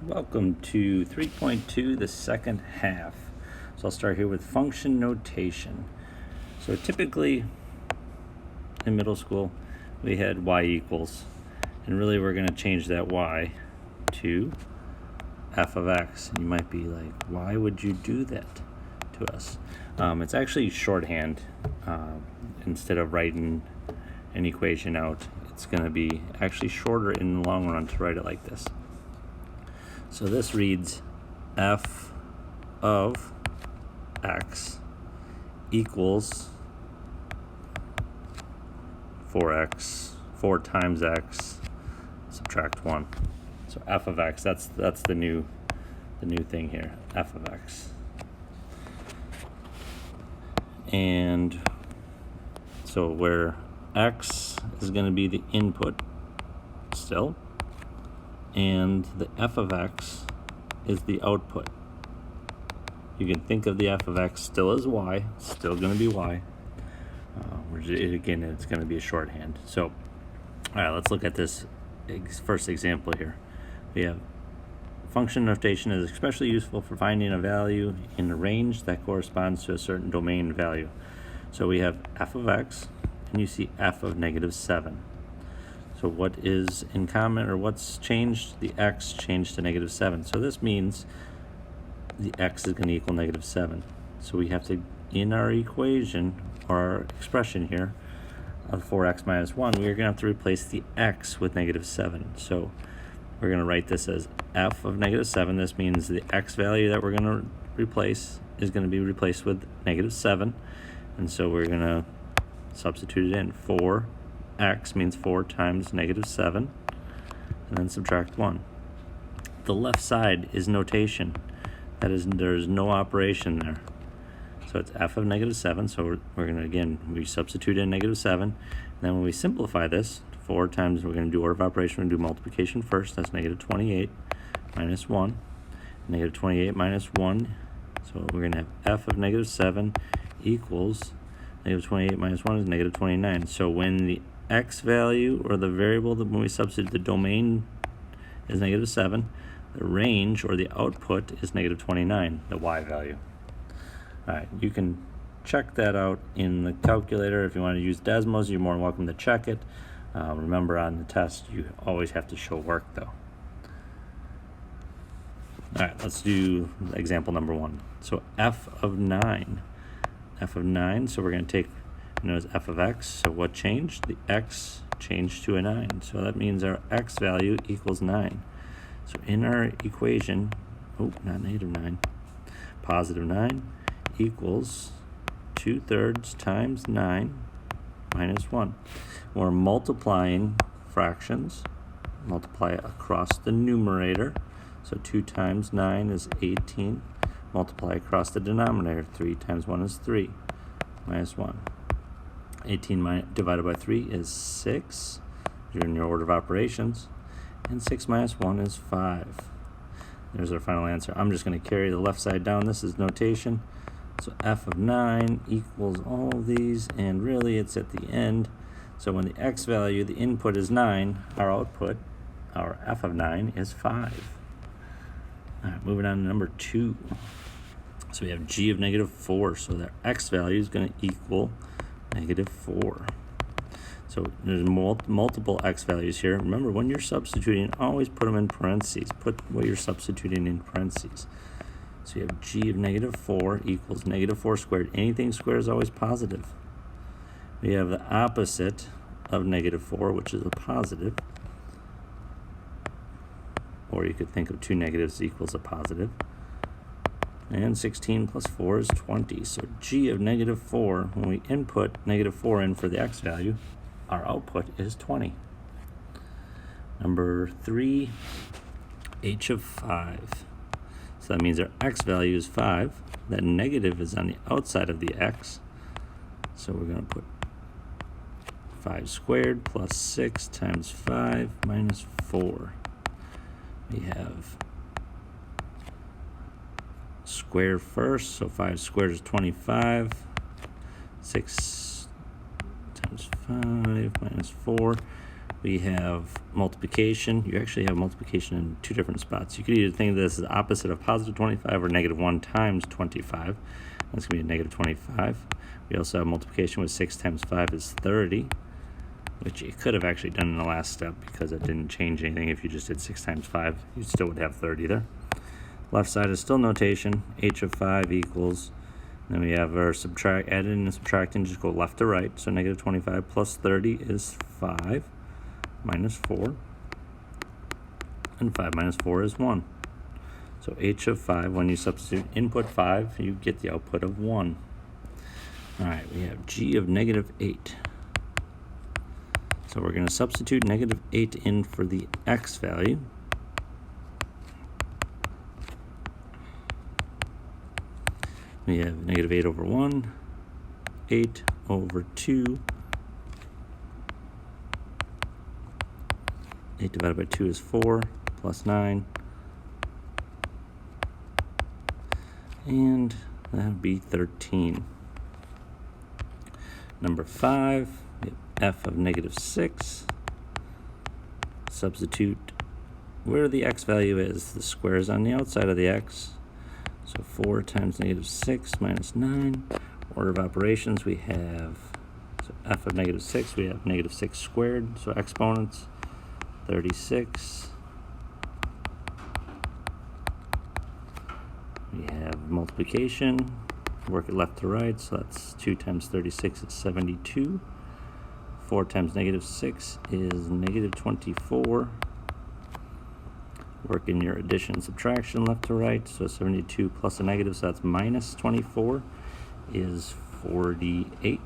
Welcome to 3.2, the second half. So I'll start here with function notation. So typically in middle school we had y equals, and really we're going to change that y to f of x. And you might be like, why would you do that to us? It's actually shorthand. Instead of writing an equation out, it's going to be actually shorter in the long run to write it like this. So this reads f of x equals 4x, 4 times x, subtract 1. So f of x, that's the new thing here, f of x. And so where x is going to be the input still, and the f of x is the output. You can think of the f of x still as y, still going to be y. Again, it's going to be a shorthand. So, all right, let's look at this first example here. We have function notation is especially useful for finding a value in a range that corresponds to a certain domain value. So we have f of x, and you see f of -7. So what is in common, or what's changed? The x changed to -7. So this means the x is going to equal -7. So we have to, in our equation, or our expression here, of 4x minus 1, we're going to have to replace the x with -7. So we're going to write this as f of -7. This means the x value that we're going to replace is going to be replaced with -7. And so we're going to substitute it in. 4x means 4 times -7, and then subtract 1. The left side is notation. That is, there's no operation there. So it's f of -7, so we're going to, again, we substitute in -7. And then when we simplify this, 4 times, we're going to do order of operation, we're going to do multiplication first. That's -28 minus 1. -28 minus 1, so we're going to have f of -7 equals -28 minus 1 is -29. So when the x value, or the variable that when we substitute the domain, is -7, the range, or the output, is -29, the y value. All right, you can check that out in the calculator. If you want to use Desmos, you're more than welcome to check it. Remember, on the test, you always have to show work, though. All right, let's do example number 1. So f of 9. F of 9, so we're going to take, notice f of x. So what changed? The x changed to a 9. So that means our x value equals 9. So in our equation, not -9, +9 equals 2/3 times 9 minus 1. We're multiplying fractions. Multiply it across the numerator. So 2 times 9 is 18. Multiply across the denominator. 3 times 1 is 3 minus 1. 18 divided by 3 is 6. You're in your order of operations. And 6 minus 1 is 5. There's our final answer. I'm just going to carry the left side down. This is notation. So f of 9 equals all of these, and really it's at the end. So when the x value, the input, is 9, our output, our f of 9, is 5. All right, moving on to number 2. So we have g of -4. So their x value is going to equal -4. So there's multiple x values here. Remember, when you're substituting, always put them in parentheses. Put what you're substituting in parentheses. So you have g of -4 equals -4 squared. Anything squared is always positive. We have the opposite of -4, which is a positive. Or you could think of 2 negatives equals a positive. And 16 plus 4 is 20. So g of -4, when we input -4 in for the x value, our output is 20. Number 3, h of 5. So that means our x value is 5. That negative is on the outside of the x. So we're going to put 5 squared plus 6 times 5 minus 4. We have square first, so 5 squared is 25. 6 times 5 minus 4. we have multiplication. You actually have multiplication in two different spots. You could either think of this as the opposite of positive 25 or negative 1 times 25. That's going to be a negative 25. We also have multiplication with 6 times 5 is 30, which you could have actually done in the last step because it didn't change anything. If you just did 6 times 5, you still would have 30 there. Left side is still notation. H of 5 equals, then we have our adding and subtracting, just go left to right. So negative 25 plus 30 is 5 minus 4. And 5 minus 4 is 1. So H of 5, when you substitute input 5, you get the output of 1. All right, we have G of negative 8. So we're going to substitute negative 8 in for the x value. We have negative 8 over 1, 8 over 2. 8 divided by 2 is 4, plus 9. And that would be 13. Number 5, we have f of negative 6. Substitute where the x value is. The square is on the outside of the x. So 4 times negative 6 minus 9. Order of operations, we have, so f of negative 6, we have negative 6 squared. So exponents, 36. We have multiplication, work it left to right, so that's 2 times 36 is 72. 4 times negative 6 is negative 24. Work in your addition and subtraction left to right, so 72 plus a negative, so that's minus 24 is 48.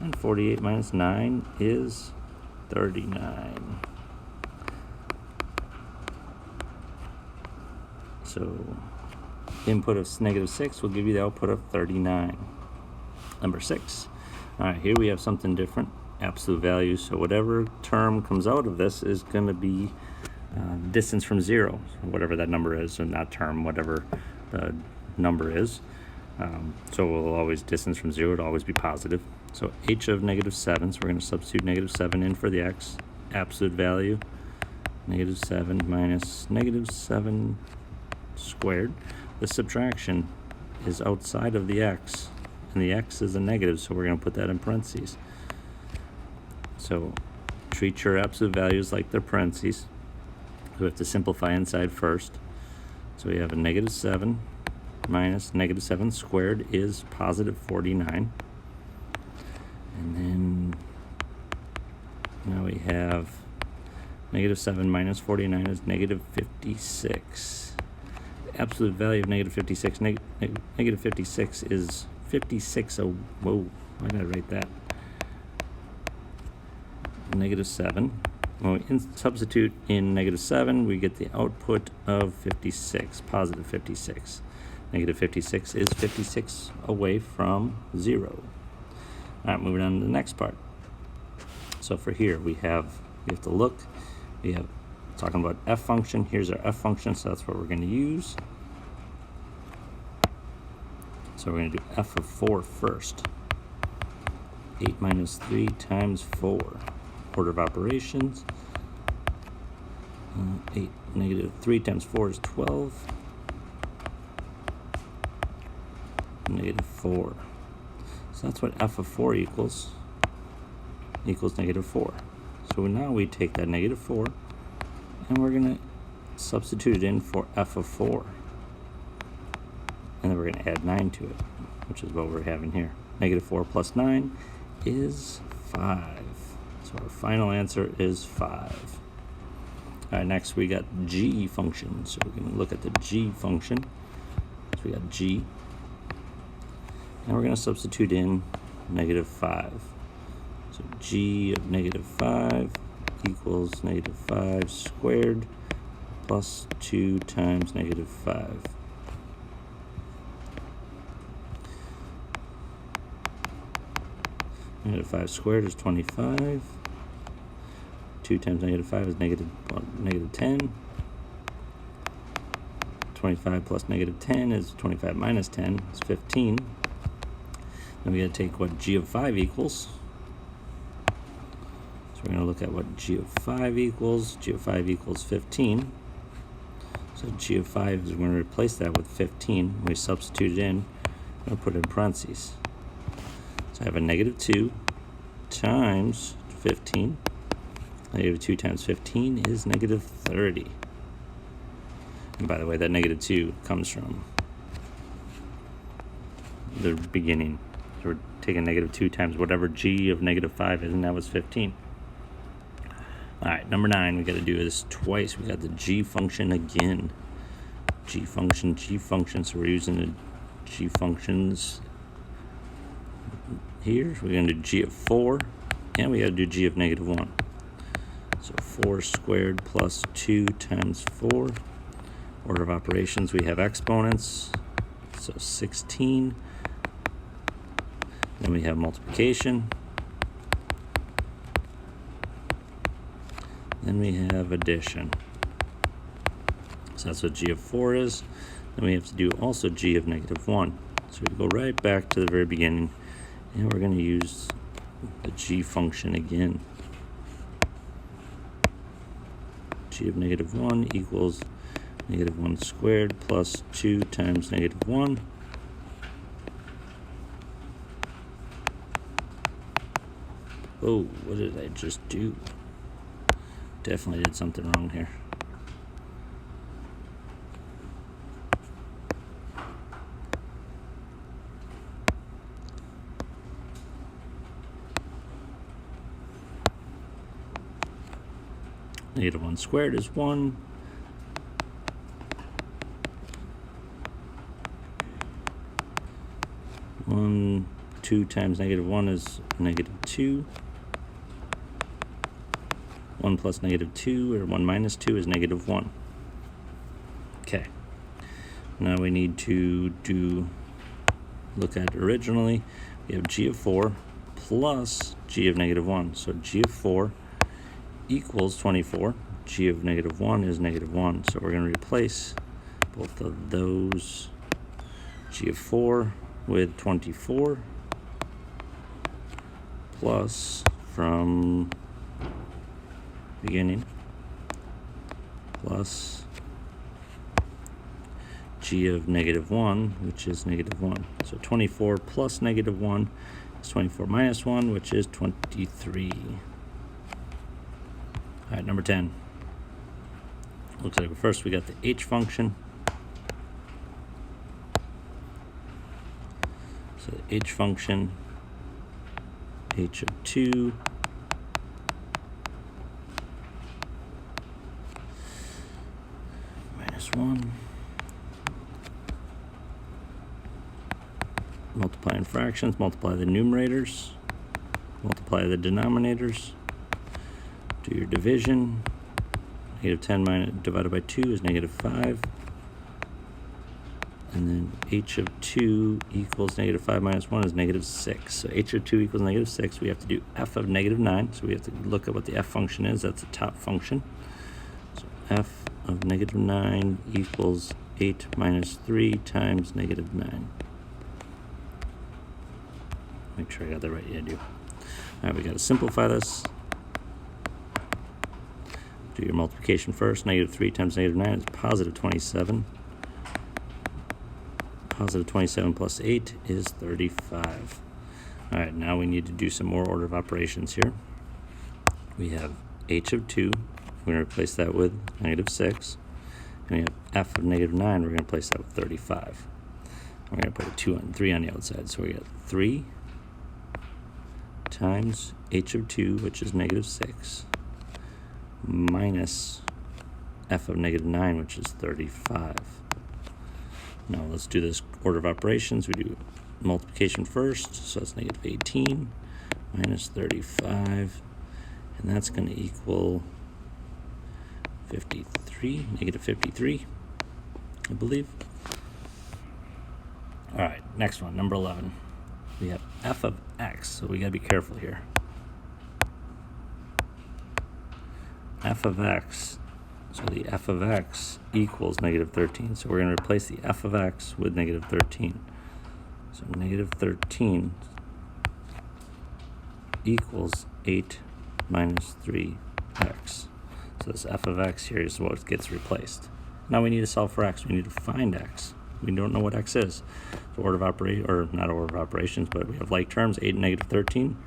And 48 minus 9 is 39. So input of negative 6 will give you the output of 39. Number 6. All right, here we have something different, absolute values. So whatever term comes out of this is going to be distance from 0, whatever that number is, and not term, whatever the number is. So we'll always distance from 0, it'll always be positive. So h of negative 7, so we're going to substitute negative 7 in for the x, absolute value, negative 7 minus negative 7 squared. The subtraction is outside of the x, and the x is a negative, so we're going to put that in parentheses. So treat your absolute values like they're parentheses. We have to simplify inside first. So we have a negative 7 minus negative 7 squared is positive 49. And then now we have negative 7 minus 49 is negative 56. The absolute value of negative 56, negative 56 is 56. Oh, whoa, why did I write that? Negative 7. When we substitute in negative 7, we get the output of 56, positive 56. Negative 56 is 56 away from 0. All right, moving on to the next part. So for here, we have to look. We have talking about f function. Here's our f function, so that's what we're going to use. So we're going to do f of 4 first. 8 minus 3 times 4. Order of operations. 8 negative 3 times 4 is 12. Negative 4. So that's what f of 4 equals negative 4. So now we take that negative 4 and we're going to substitute it in for f of 4. And then we're going to add 9 to it, which is what we're having here. Negative 4 plus 9 is 5. So our final answer is 5. All right, next we got g function. So we're going to look at the g function. So we got g. And we're going to substitute in negative 5. So g of negative 5 equals negative 5 squared plus 2 times negative 5. Negative 5 squared is 25. 2 times negative 5 is negative 10. 25 plus negative 10 is 25 minus 10 is 15. Then we got to take what g of 5 equals. So we're we're going to look at what g of 5 equals. G of 5 equals 15. So g of 5 is going to replace that with 15. When we substitute it in, I'm going to put it in parentheses. So I have a negative 2 times 15. Negative 2 times 15 is negative 30. And by the way, that negative 2 comes from the beginning. So we're taking negative 2 times whatever g of negative 5 is, and that was 15. All right, number 9, we got to do this twice. We got the g function again. G function. So we're using the g functions here. So we're going to do g of 4, and we got to do g of negative 1. So 4 squared plus 2 times 4. Order of operations, we have exponents. So 16. Then we have multiplication. Then we have addition. So that's what g of 4 is. Then we have to do also g of negative 1. So we go right back to the very beginning, and we're going to use the g function again. G of negative 1 equals negative 1 squared plus 2 times negative 1. Oh, what did I just do? Definitely did something wrong here. Negative 1 squared is 1. One, 2 times negative 1 is negative 2. 1 plus negative 2, or 1 minus 2, is negative 1. Okay. Now we need to look at originally. We have g of 4 plus g of negative 1. So g of 4 equals 24. G of negative 1 is negative 1. So we're going to replace both of those. G of 4 with 24 plus from beginning plus g of negative 1, which is negative 1. So 24 plus negative 1 is 24 minus 1, which is 23. All right, number 10. Looks like first we got the h function. So the h function, h of 2 minus 1. Multiplying fractions, multiply the numerators, multiply the denominators. Do your division. Negative 10 divided by 2 is negative 5. And then h of 2 equals negative 5 minus 1 is negative 6. So h of 2 equals negative 6. We have to do f of negative 9. So we have to look at what the f function is. That's the top function. So f of negative 9 equals 8 minus 3 times negative 9. Make sure I got that right. Yeah, I do. All right, we got to simplify this. Do your multiplication first. Negative 3 times negative 9 is positive 27. Positive 27 plus 8 is 35. All right, now we need to do some more order of operations here. We have h of 2. We're going to replace that with negative 6. And we have f of negative 9. We're going to replace that with 35. We're going to put a 2 and 3 on the outside. So we got 3 times h of 2, which is negative 6, minus f of negative 9, which is 35. Now let's do this order of operations. We do multiplication first, so that's negative 18 minus 35, and that's going to equal 53, negative 53, I believe. All right, next one, number 11. We have f of x, so we got to be careful here. F of x, so the f of x equals negative 13. So we're going to replace the f of x with negative 13. So negative 13 equals 8 minus 3x. So this f of x here is what gets replaced. Now we need to solve for x. We need to find x. We don't know what x is. So order of operation, or not order of operations, but we have like terms, 8 and negative 13.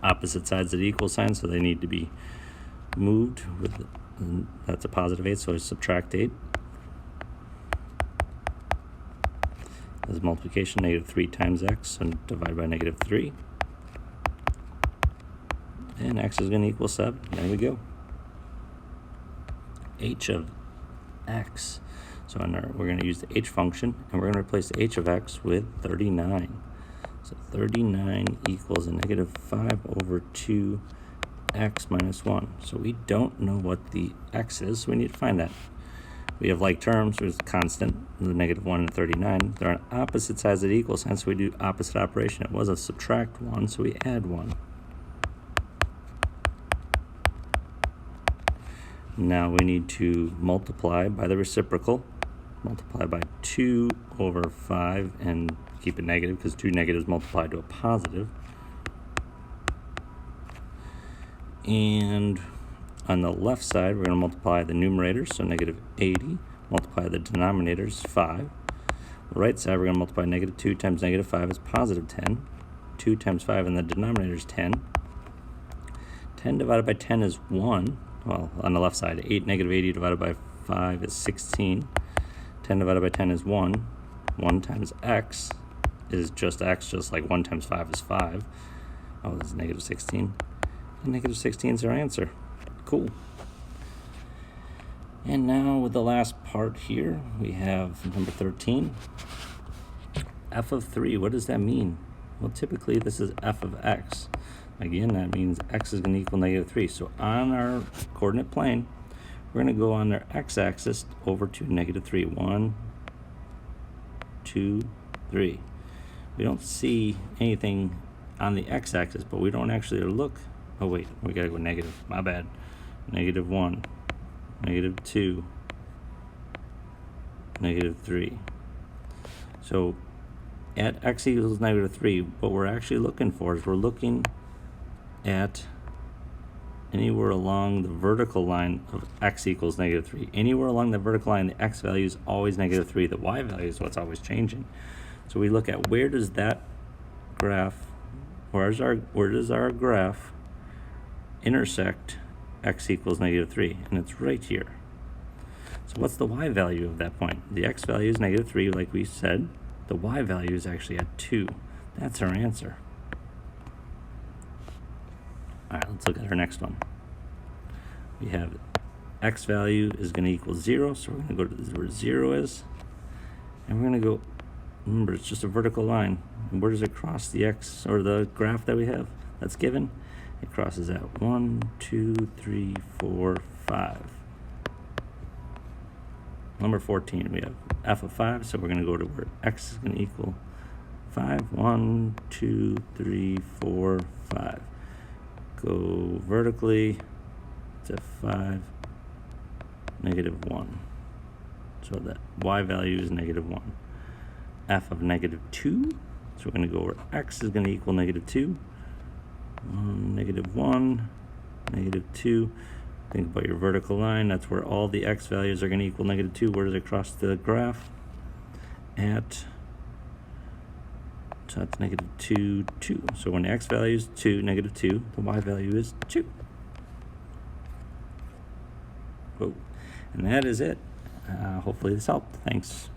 Opposite sides of the equal sign, so they need to be moved. That's a positive 8, so I subtract 8. This is multiplication, negative 3 times x, and divide by negative 3. And x is going to equal 7. There we go. H of x. So we're going to use the h function, and we're going to replace the h of x with 39. So 39 equals a negative 5 over 2x minus 1. So we don't know what the x is, so we need to find that. We have like terms, there's a constant, the negative 1 and 39. They're on opposite sides of the equal sign, so we do opposite operation. It was a subtract 1, so we add 1. Now we need to multiply by the reciprocal. Multiply by 2 over 5 and keep it negative because 2 negatives multiply to a positive. And on the left side, we're going to multiply the numerators, so negative 80. Multiply the denominators, 5. The right side, we're going to multiply negative 2 times negative 5 is positive 10. 2 times 5 in the denominator is 10. 10 divided by 10 is 1. Well, on the left side, 8 negative 80 divided by 5 is 16. 10 divided by 10 is 1. 1 times x is just x, just like 1 times 5 is 5. Oh, this is negative 16. And negative 16 is our answer. Cool. And now with the last part here, we have number 13. F of 3, what does that mean? Well, typically this is f of x. Again, that means x is going to equal negative 3. So on our coordinate plane, we're going to go on their x-axis over to negative 3. 1, 2, 3. We don't see anything on the x-axis, but we don't actually look. Oh, wait, we got to go negative. My bad. Negative 1, negative 2, negative 3. So at x equals negative 3, what we're actually looking for is we're looking at anywhere along the vertical line of x equals negative 3. Anywhere along the vertical line, the x value is always negative 3. The y value is what's always changing. So we look at where does that graph, where does our graph intersect x equals negative 3? And it's right here. So what's the y value of that point? The x value is negative 3, like we said. The y value is actually at 2. That's our answer. All right, let's look at our next one. We have x value is going to equal 0, so we're going to go to where 0 is. And we're going to go, remember, it's just a vertical line. And where does it cross the x, or the graph that we have that's given? It crosses at 1, 2, 3, 4, 5. Number 14, we have f of 5, so we're going to go to where x is going to equal 5. 1, 2, 3, 4, 5. Go vertically to 5, negative 1. So that y value is negative 1. F of negative 2, so we're going to go where x is going to equal negative 2. Negative 1, negative 2. Think about your vertical line. That's where all the x values are going to equal negative 2. Where does it cross the graph? So that's negative 2, 2. So when the x value is 2, negative 2, the y value is 2. Whoa. And that is it. Hopefully this helped. Thanks.